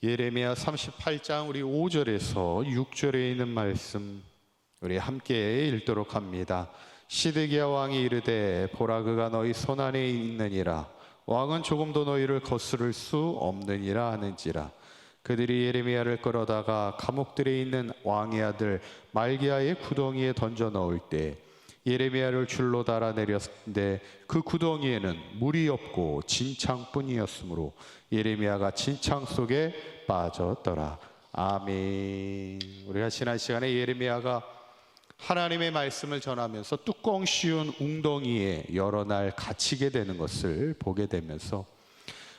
예레미야 38장 우리 5절에서 6절에 있는 말씀 우리 함께 읽도록 합니다. 시드기야 왕이 이르되 보라 그가 너희 손안에 있느니라. 왕은 조금도 너희를 거스를 수 없느니라 하는지라. 그들이 예레미야를 끌어다가 감옥들에 있는 왕의 아들 말기야의 구덩이에 던져 넣을 때 예레미야를 줄로 달아 내렸는데 그 구덩이에는 물이 없고 진창뿐이었으므로 예레미야가 진창 속에 빠졌더라. 아멘. 우리가 지난 시간에 예레미야가 하나님의 말씀을 전하면서 뚜껑 씌운 웅덩이에 여러 날 갇히게 되는 것을 보게 되면서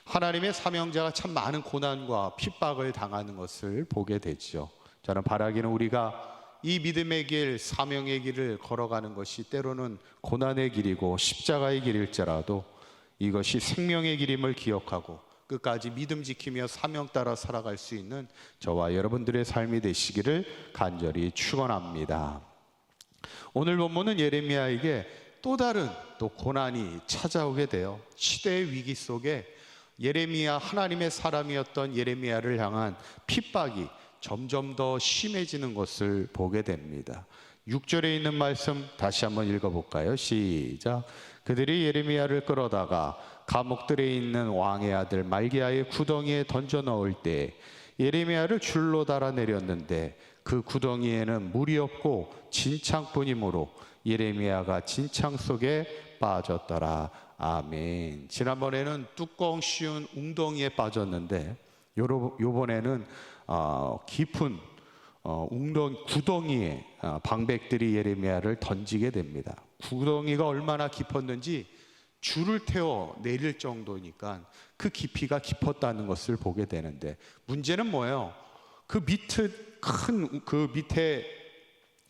하나님의 사명자가 참 많은 고난과 핍박을 당하는 것을 보게 되죠. 저는 바라기는 우리가 이 믿음의 길, 사명의 길을 걸어가는 것이 때로는 고난의 길이고 십자가의 길일지라도 이것이 생명의 길임을 기억하고 끝까지 믿음 지키며 사명 따라 살아갈 수 있는 저와 여러분들의 삶이 되시기를 간절히 축원합니다. 오늘 본문은 예레미야에게 또 다른 고난이 찾아오게 돼요. 시대의 위기 속에 예레미야, 하나님의 사람이었던 예레미야를 향한 핍박이 점점 더 심해지는 것을 보게 됩니다. 6절에 있는 말씀 다시 한번 읽어볼까요? 시작. 그들이 예레미야를 끌어다가 감옥들에 있는 왕의 아들 말기야의 구덩이에 던져 넣을 때 예레미야를 줄로 달아 내렸는데 그 구덩이에는 물이 없고 진창뿐이므로 예레미야가 진창 속에 빠졌더라. 아멘. 지난번에는 뚜껑 씌운 웅덩이에 빠졌는데 요번에는 깊은 구덩이에 방백들이 예레미야를 던지게 됩니다. 구덩이가 얼마나 깊었는지 줄을 태워 내릴 정도니까 그 깊이가 깊었다는 것을 보게 되는데 문제는 뭐예요? 그 밑에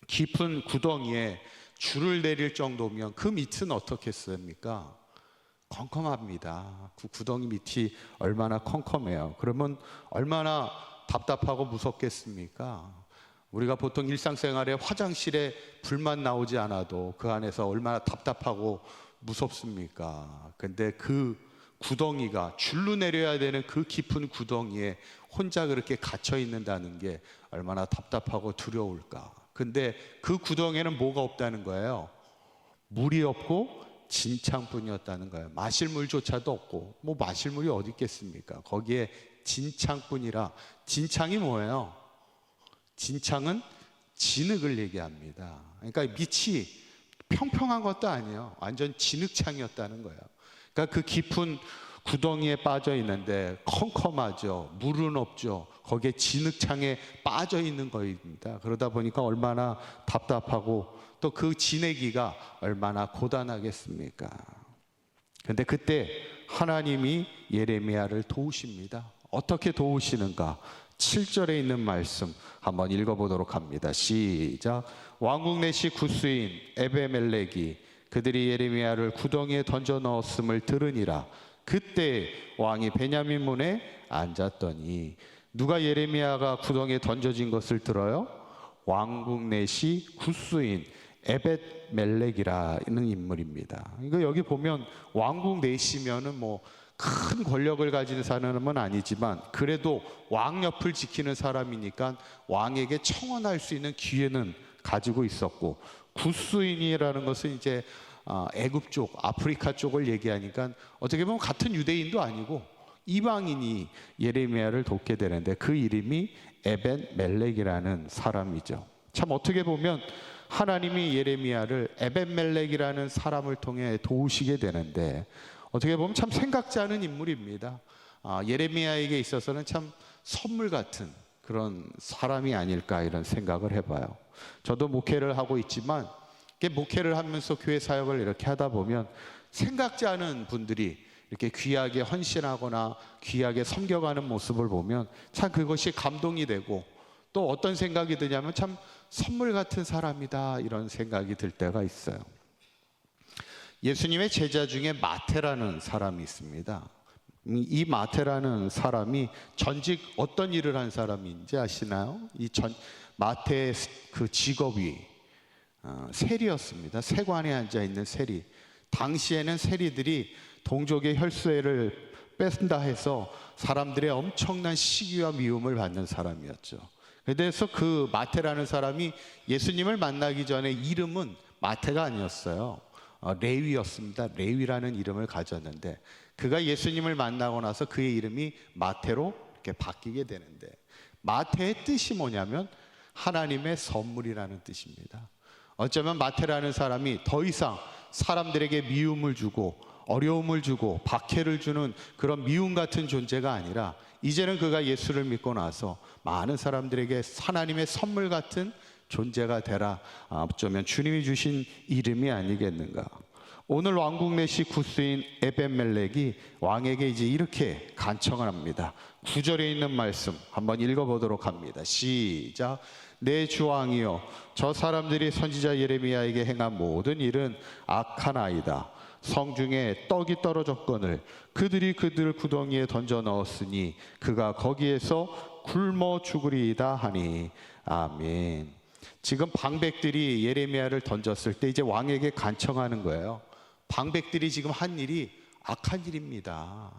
깊은 구덩이에 줄을 내릴 정도면 그 밑은 어떻겠습니까? 컴컴합니다. 그 구덩이 밑이 얼마나 컴컴해요. 그러면 얼마나 답답하고 무섭겠습니까? 우리가 보통 일상생활에 화장실에 불만 나오지 않아도 그 안에서 얼마나 답답하고 무섭습니까? 근데 그 구덩이가 줄로 내려야 되는 그 깊은 구덩이에 혼자 그렇게 갇혀 있는다는 게 얼마나 답답하고 두려울까? 근데 그 구덩이에는 뭐가 없다는 거예요? 물이 없고 진창뿐이었다는 거예요. 마실 물조차도 없고 뭐 마실 물이 어디 있겠습니까? 거기에 진창뿐이라. 진창이 뭐예요? 진창은 진흙을 얘기합니다. 그러니까 밑이 평평한 것도 아니에요. 완전 진흙창이었다는 거예요. 그러니까 그 깊은 구덩이에 빠져 있는데 컴컴하죠. 물은 없죠. 거기에 진흙창에 빠져 있는 거입니다. 그러다 보니까 얼마나 답답하고 또 그 지내기가 얼마나 고단하겠습니까? 근데 그때 하나님이 예레미야를 도우십니다. 어떻게 도우시는가? 7절에 있는 말씀 한번 읽어보도록 합니다. 시작. 왕국 내시 구스인 에베멜렉이 그들이 예레미야를 구덩이에 던져 넣었음을 들으니라. 그때 왕이 베냐민 문에 앉았더니 누가 예레미야가 구덩이에 던져진 것을 들어요? 왕국 내시 구스인 에벳멜렉이라는 인물입니다. 이거 여기 보면 왕국 내시면은 뭐 큰 권력을 가진 사람은 아니지만 그래도 왕 옆을 지키는 사람이니까 왕에게 청원할 수 있는 기회는 가지고 있었고, 구스인이라는 것은 이제 애굽 쪽, 아프리카 쪽을 얘기하니까 어떻게 보면 같은 유대인도 아니고 이방인이 예레미야를 돕게 되는데 그 이름이 에벳멜렉이라는 사람이죠. 참 어떻게 보면 하나님이 예레미야를 에벳멜렉이라는 사람을 통해 도우시게 되는데 어떻게 보면 참 생각지 않은 인물입니다. 예레미야에게 있어서는 참 선물 같은 그런 사람이 아닐까 이런 생각을 해봐요. 저도 목회를 하고 있지만 목회를 하면서 교회 사역을 이렇게 하다 보면 생각지 않은 분들이 이렇게 귀하게 헌신하거나 귀하게 섬겨가는 모습을 보면 참 그것이 감동이 되고 또 어떤 생각이 드냐면 참 선물 같은 사람이다 이런 생각이 들 때가 있어요. 예수님의 제자 중에 마태라는 사람이 있습니다. 이 마태라는 사람이 전직 어떤 일을 한 사람인지 아시나요? 마태의 그 직업이 세리였습니다. 세관에 앉아 있는 세리. 당시에는 세리들이 동족의 혈세를 뺀다 해서 사람들의 엄청난 시기와 미움을 받는 사람이었죠. 그래서 그 마태라는 사람이 예수님을 만나기 전에 이름은 마태가 아니었어요. 레위였습니다. 레위라는 이름을 가졌는데 그가 예수님을 만나고 나서 그의 이름이 마태로 이렇게 바뀌게 되는데, 마태의 뜻이 뭐냐면 하나님의 선물이라는 뜻입니다. 어쩌면 마태라는 사람이 더 이상 사람들에게 미움을 주고 어려움을 주고 박해를 주는 그런 미움 같은 존재가 아니라 이제는 그가 예수를 믿고 나서 많은 사람들에게 하나님의 선물 같은 존재가 되라. 어쩌면 주님이 주신 이름이 아니겠는가. 오늘 왕국 내시 구스인 에벤멜렉이 왕에게 이제 이렇게 간청을 합니다. 9절에 있는 말씀 한번 읽어보도록 합니다. 시작. 내 주 왕이여, 저 사람들이 선지자 예레미야에게 행한 모든 일은 악하나이다. 성중에 떡이 떨어졌거늘 그들이 그들 구덩이에 던져 넣었으니 그가 거기에서 굶어 죽으리이다 하니. 아멘. 지금 방백들이 예레미야를 던졌을 때 이제 왕에게 간청하는 거예요. 방백들이 지금 한 일이 악한 일입니다.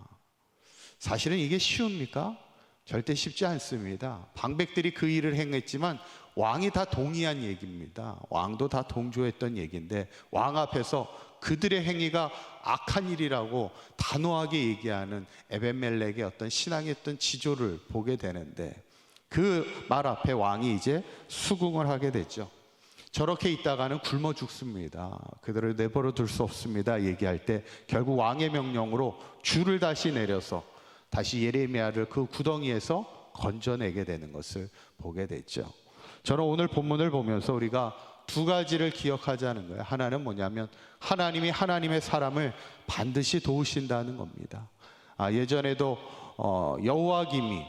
사실은 이게 쉬웁니까? 절대 쉽지 않습니다. 방백들이 그 일을 행했지만 왕이 다 동의한 얘기입니다. 왕도 다 동조했던 얘기인데 왕 앞에서 그들의 행위가 악한 일이라고 단호하게 얘기하는 에벤멜렉의 어떤 신앙의 어떤 지조를 보게 되는데, 그 말 앞에 왕이 이제 수긍을 하게 됐죠. 저렇게 있다가는 굶어 죽습니다. 그들을 내버려 둘 수 없습니다. 얘기할 때 결국 왕의 명령으로 줄을 다시 내려서 다시 예레미야를 그 구덩이에서 건져내게 되는 것을 보게 됐죠. 저는 오늘 본문을 보면서 우리가 두 가지를 기억하자는 거예요. 하나는 뭐냐면 하나님이 하나님의 사람을 반드시 도우신다는 겁니다. 예전에도 여호와김이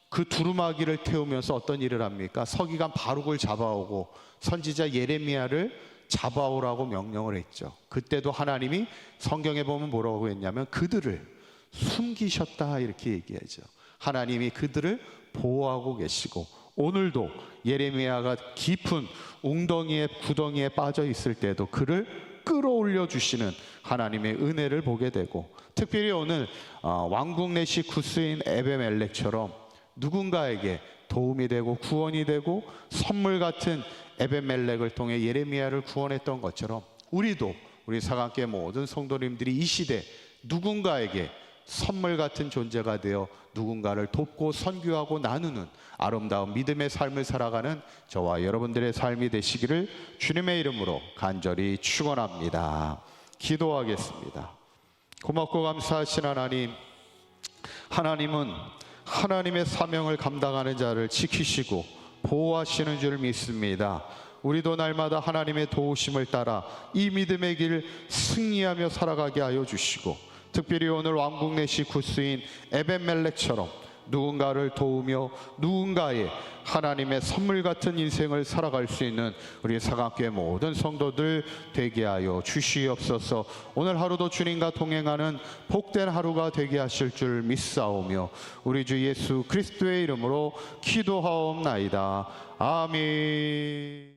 그 두루마기를 태우면서 어떤 일을 합니까? 서기관 바룩을 잡아오고 선지자 예레미야를 잡아오라고 명령을 했죠. 그때도 하나님이 성경에 보면 뭐라고 했냐면 그들을 숨기셨다 이렇게 얘기하죠. 하나님이 그들을 보호하고 계시고, 오늘도 예레미야가 깊은 웅덩이에 구덩이에 빠져 있을 때도 그를 끌어올려 주시는 하나님의 은혜를 보게 되고, 특별히 오늘 왕국 내시 구스인 에벤멜렉처럼 누군가에게 도움이 되고 구원이 되고 선물 같은 에벤멜렉을 통해 예레미야를 구원했던 것처럼 우리도 우리 사강교회 모든 성도님들이 이 시대 누군가에게 선물 같은 존재가 되어 누군가를 돕고 선교하고 나누는 아름다운 믿음의 삶을 살아가는 저와 여러분들의 삶이 되시기를 주님의 이름으로 간절히 축원합니다. 기도하겠습니다. 고맙고 감사하신 하나님, 하나님은 하나님의 사명을 감당하는 자를 지키시고 보호하시는 줄 믿습니다. 우리도 날마다 하나님의 도우심을 따라 이 믿음의 길 승리하며 살아가게 하여 주시고, 특별히 오늘 왕국 내시 구스인 에벤멜렉처럼 누군가를 도우며 누군가의 하나님의 선물 같은 인생을 살아갈 수 있는 우리 사강교회 모든 성도들 되게 하여 주시옵소서. 오늘 하루도 주님과 동행하는 복된 하루가 되게 하실 줄 믿사오며 우리 주 예수 그리스도의 이름으로 기도하옵나이다. 아멘.